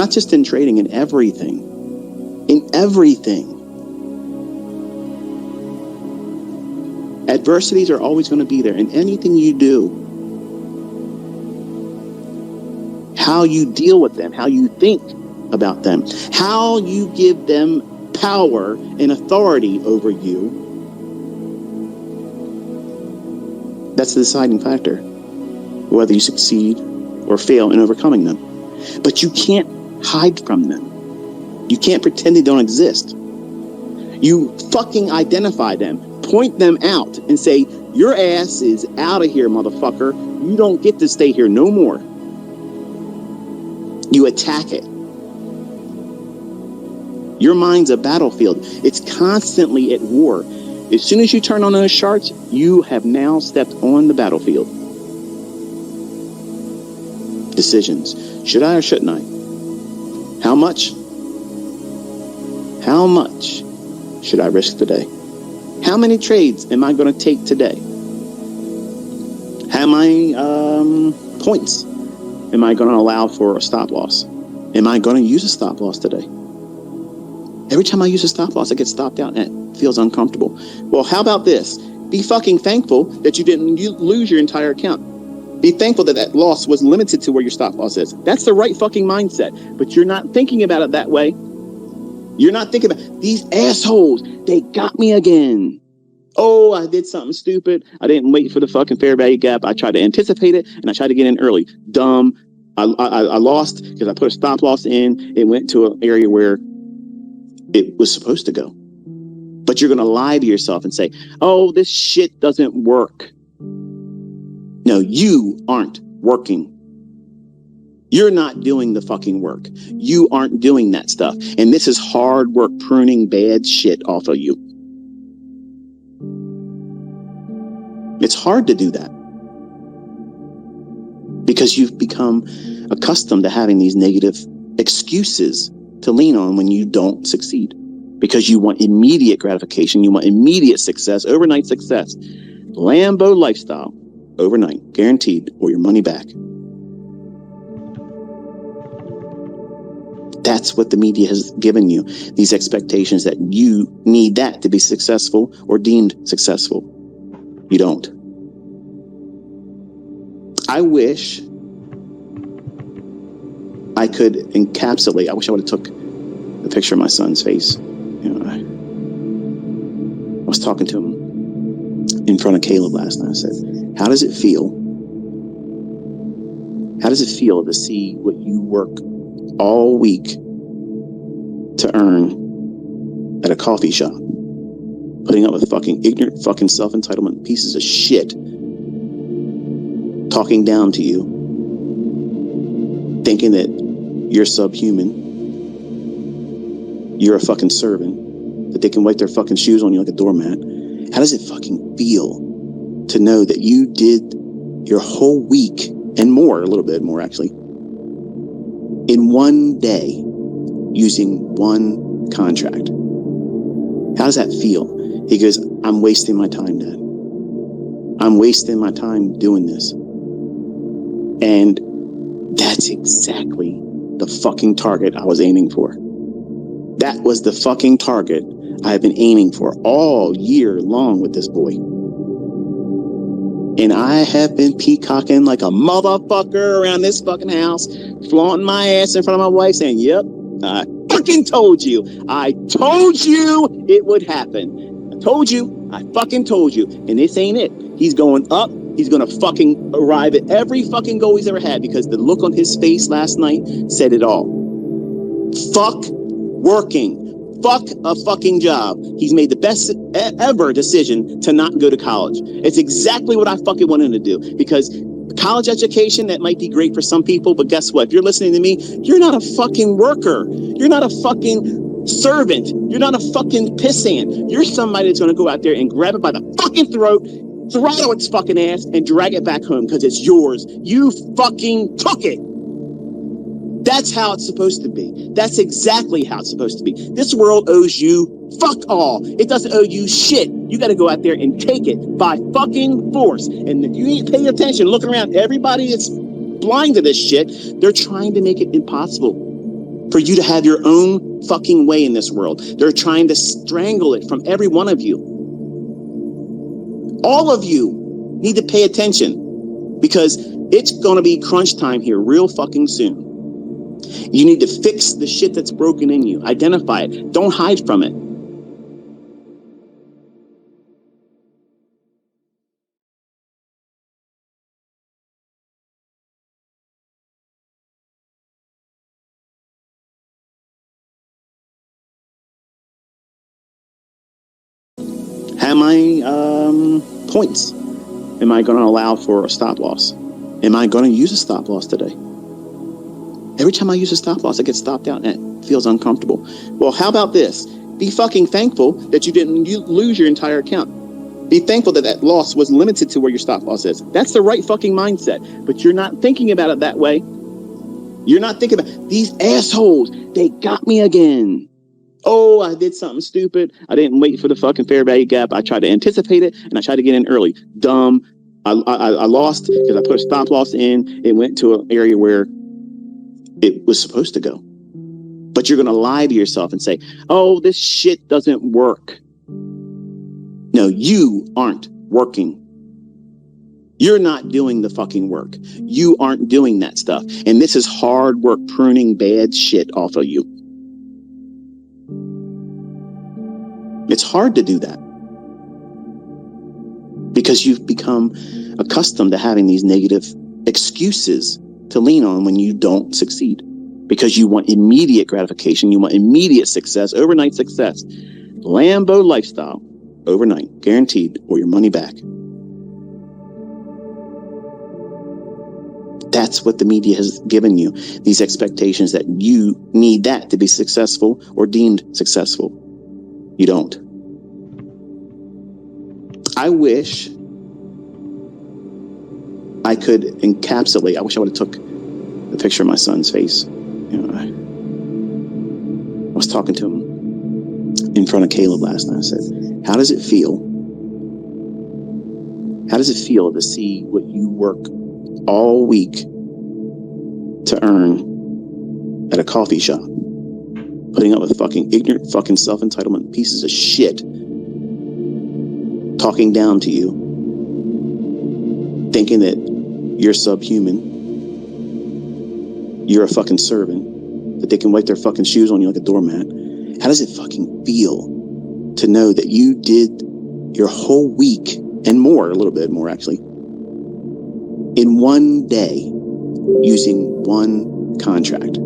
Not just in trading, in everything. In everything. Adversities are always going to be there in anything you do. How you deal with them, how you think about them, how you give them power and authority over you. That's the deciding factor, whether you succeed or fail in overcoming them. But you can't hide from them. You can't pretend they don't exist. You fucking identify them, point them out, and say, your ass is out of here, motherfucker. You don't get to stay here no more. You attack it. Your mind's a battlefield. It's constantly at war. As soon as you turn on those charts, you have now stepped on the battlefield. Decisions. Should I or shouldn't I? How much? How much should I risk today? How many trades am I going to take today? How many points am I going to allow for a stop loss? Am I going to use a stop loss today? Every time I use a stop loss, I get stopped out and it feels uncomfortable. Well, how about this? Be fucking thankful that you didn't lose your entire account. Be thankful that that loss was limited to where your stop loss is. That's the right fucking mindset. But you're not thinking about it that way. You're not thinking about these assholes. They got me again. Oh, I did something stupid. I didn't wait for the fucking fair value gap. I tried to anticipate it and I tried to get in early. Dumb. I lost because I put a stop loss in. It went to an area where it was supposed to go. But you're going to lie to yourself and say, oh, this shit doesn't work. No, you aren't working. You're not doing the fucking work. You aren't doing that stuff. And this is hard work pruning bad shit off of you. It's hard to do that because you've become accustomed to having these negative excuses to lean on when you don't succeed, because you want immediate gratification. You want immediate success, overnight success, Lambo lifestyle, overnight, guaranteed, or your money back. That's what the media has given you, these expectations that you need that to be successful or deemed successful. You don't. I wish I could encapsulate. I wish I would have took the picture of my son's face. You know, I was talking to him in front of Caleb last night. I said, how does it feel? How does it feel to see what you work all week to earn at a coffee shop, putting up with fucking ignorant, fucking self-entitlement pieces of shit, talking down to you, thinking that you're subhuman, you're a fucking servant, that they can wipe their fucking shoes on you like a doormat? How does it fucking feel to know that you did your whole week and more, a little bit more actually, in one day using one contract? How does that feel? He goes, I'm wasting my time, Dad. I'm wasting my time doing this. And that's exactly the fucking target I was aiming for. That was the fucking target I have been aiming for all year long with this boy. And I have been peacocking like a motherfucker around this fucking house, flaunting my ass in front of my wife saying, yep, I fucking told you. I told you it would happen. I told you. I fucking told you. And this ain't it. He's going up. He's going to fucking arrive at every fucking goal he's ever had, because the look on his face last night said it all. Fuck working. Fuck a fucking job. He's made the best ever decision to not go to college. It's exactly what I fucking want him to do, because college education, that might be great for some people, but guess what? If you're listening to me, you're not a fucking worker. You're not a fucking servant. You're not a fucking pissant. You're somebody that's going to go out there and grab it by the fucking throat, throttle its fucking ass, and drag it back home because it's yours. You fucking took it. That's how it's supposed to be. That's exactly how it's supposed to be. This world owes you fuck all. It doesn't owe you shit. You got to go out there and take it by fucking force. And if you ain't paying attention, looking around, everybody that's blind to this shit, they're trying to make it impossible. for you to have your own fucking way in this world. They're trying to strangle it from every one of you. All of you need to pay attention, because it's going to be crunch time here real fucking soon. You need to fix the shit that's broken in you. Identify it. Don't hide from it. Have my points. Am I going to allow for a stop loss? Am I going to use a stop loss today? Every time I use a stop loss, I get stopped out and it feels uncomfortable. Well, how about this? Be fucking thankful that you didn't lose your entire account. Be thankful that that loss was limited to where your stop loss is. That's the right fucking mindset. But you're not thinking about it that way. You're not thinking about these assholes. They got me again. Oh, I did something stupid. I didn't wait for the fucking fair value gap. I tried to anticipate it, and I tried to get in early. Dumb. I lost because I put a stop loss in. It went to an area where it was supposed to go. But you're going to lie to yourself and say, oh, this shit doesn't work. No, you aren't working. You're not doing the fucking work. You aren't doing that stuff. And this is hard work pruning bad shit off of you. It's hard to do that because you've become accustomed to having these negative excuses to lean on when you don't succeed, because you want immediate gratification. You want immediate success, overnight success, Lambo lifestyle, overnight, guaranteed, or your money back. That's what the media has given you, these expectations that you need that to be successful or deemed successful. You don't. I wish I could encapsulate. I wish I would have took the picture of my son's face. You know, I was talking to him in front of Caleb last night. I said, how does it feel? How does it feel to see what you work all week to earn at a coffee shop, putting up with fucking ignorant, fucking self-entitlement pieces of shit, talking down to you, thinking that you're subhuman, you're a fucking servant, that they can wipe their fucking shoes on you like a doormat? How does it fucking feel to know that you did your whole week and more, a little bit more actually, in one day using one contract?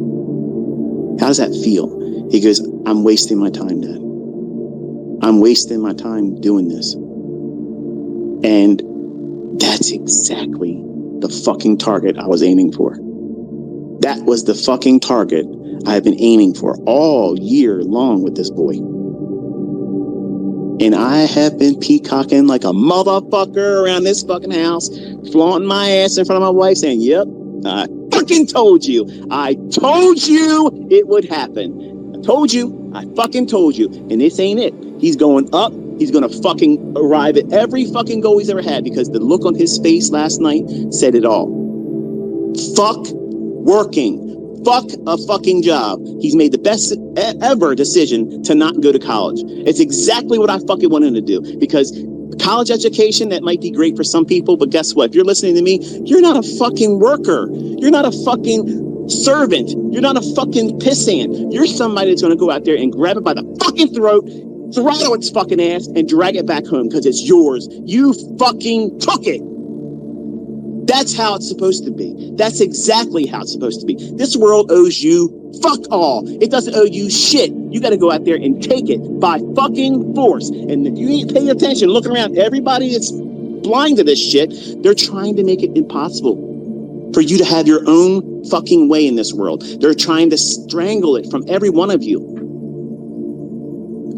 How does that feel? He goes, I'm wasting my time, Dad. I'm wasting my time doing this. And that's exactly the fucking target I was aiming for. That was the fucking target I have been aiming for all year long with this boy. And I have been peacocking like a motherfucker around this fucking house, flaunting my ass in front of my wife, saying, yep, I fucking told you. I told you it would happen. I told you. I fucking told you. And this ain't it. He's going up. He's going to fucking arrive at every fucking goal he's ever had, because the look on his face last night said it all. Fuck working. Fuck a fucking job. He's made the best ever decision to not go to college. It's exactly what I fucking want him to do, because college education, that might be great for some people, but guess what? If you're listening to me, you're not a fucking worker. You're not a fucking servant. You're not a fucking pissant. You're somebody that's going to go out there and grab it by the fucking throat, throttle its fucking ass, and drag it back home because it's yours. You fucking took it. That's how it's supposed to be. That's exactly how it's supposed to be. This world owes you fuck all. It doesn't owe you shit. You got to go out there and take it by fucking force. And if you ain't paying attention, looking around, everybody that's blind to this shit, they're trying to make it impossible for you to have your own fucking way in this world. They're trying to strangle it from every one of you.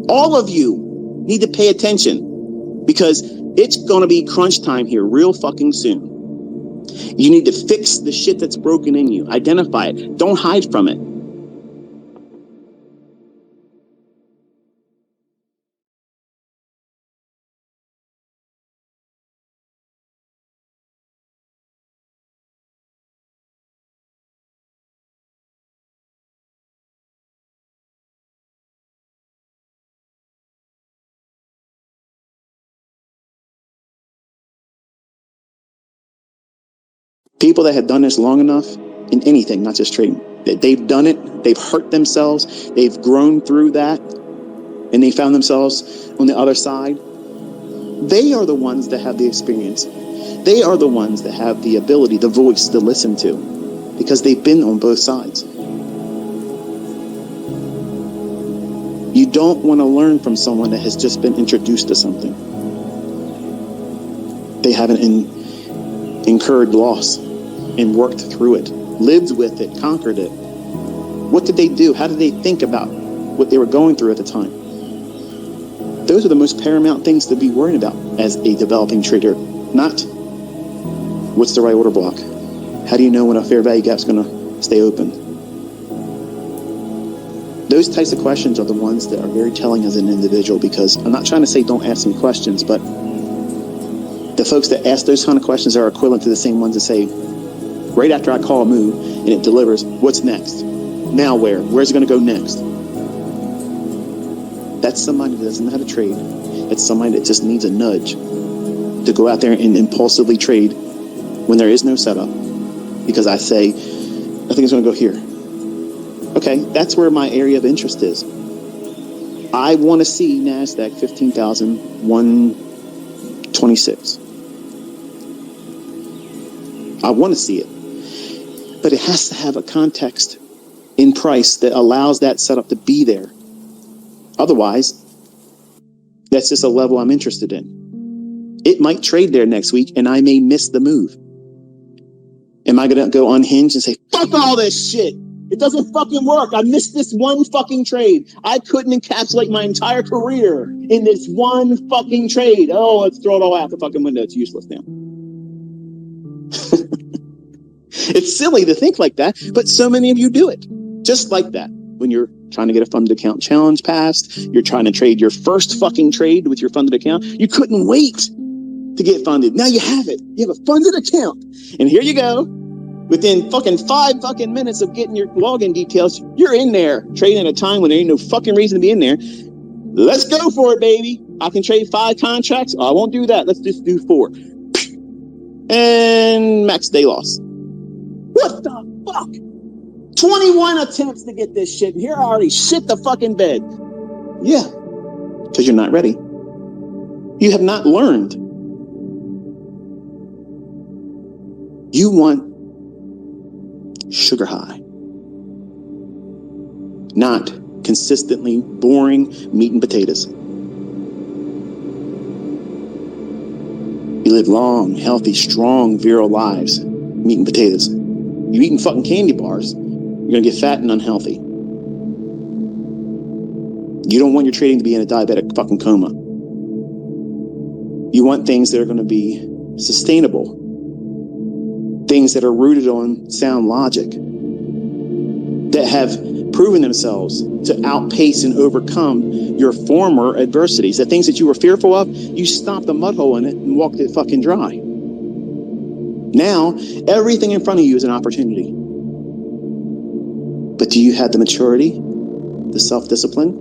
All of you need to pay attention, because it's going to be crunch time here real fucking soon. You need to fix the shit that's broken in you. Identify it. Don't hide from it. People that have done this long enough in anything, not just trading, that they've done it, they've hurt themselves, they've grown through that, and they found themselves on the other side. They are the ones that have the experience. They are the ones that have the ability, the voice to listen to, because they've been on both sides. You don't want to learn from someone that has just been introduced to something. They haven't incurred loss and worked through it, lived with it, conquered it. What did they do? How did they think about what they were going through at the time? Those are the most paramount things to be worried about as a developing trader, not what's the right order block. How do you know when a fair value gap is going to stay open? Those types of questions are the ones that are very telling as an individual, because I'm not trying to say don't ask some questions, but the folks that ask those kind of questions are equivalent to the same ones that say, right after I call a move and it delivers, what's next? Now where? Where's it going to go next? That's somebody that doesn't know how to trade. It's somebody that just needs a nudge to go out there and impulsively trade when there is no setup. Because I say, I think it's going to go here. Okay, that's where my area of interest is. I want to see NASDAQ 15,126. I want to see it. But it has to have a context in price that allows that setup to be there. Otherwise, that's just a level I'm interested in. It might trade there next week and I may miss the move. Am I going to go unhinged and say, fuck all this shit? It doesn't fucking work. I missed this one fucking trade. I couldn't encapsulate my entire career in this one fucking trade. Oh, let's throw it all out the fucking window. It's useless now. It's silly to think like that, but so many of you do it. Just like that. When you're trying to get a funded account challenge passed, you're trying to trade your first fucking trade with your funded account. You couldn't wait to get funded. Now you have it. You have a funded account. And here you go. Within fucking 5 fucking minutes of getting your login details, you're in there trading at a time when there ain't no fucking reason to be in there. Let's go for it, baby. I can trade 5 contracts. Oh, I won't do that. Let's just do 4. And max day loss. What the fuck? 21 attempts to get this shit. And here I already shit the fucking bed. Yeah, because you're not ready. You have not learned. You want sugar high, not consistently boring meat and potatoes. You live long, healthy, strong, virile lives. Meat and potatoes. You're eating fucking candy bars, you're going to get fat and unhealthy. You don't want your trading to be in a diabetic fucking coma. You want things that are going to be sustainable. Things that are rooted on sound logic, that have proven themselves to outpace and overcome your former adversities. The things that you were fearful of, you stomped a mud hole in it and walked it fucking dry. Now, everything in front of you is an opportunity. But do you have the maturity, the self-discipline,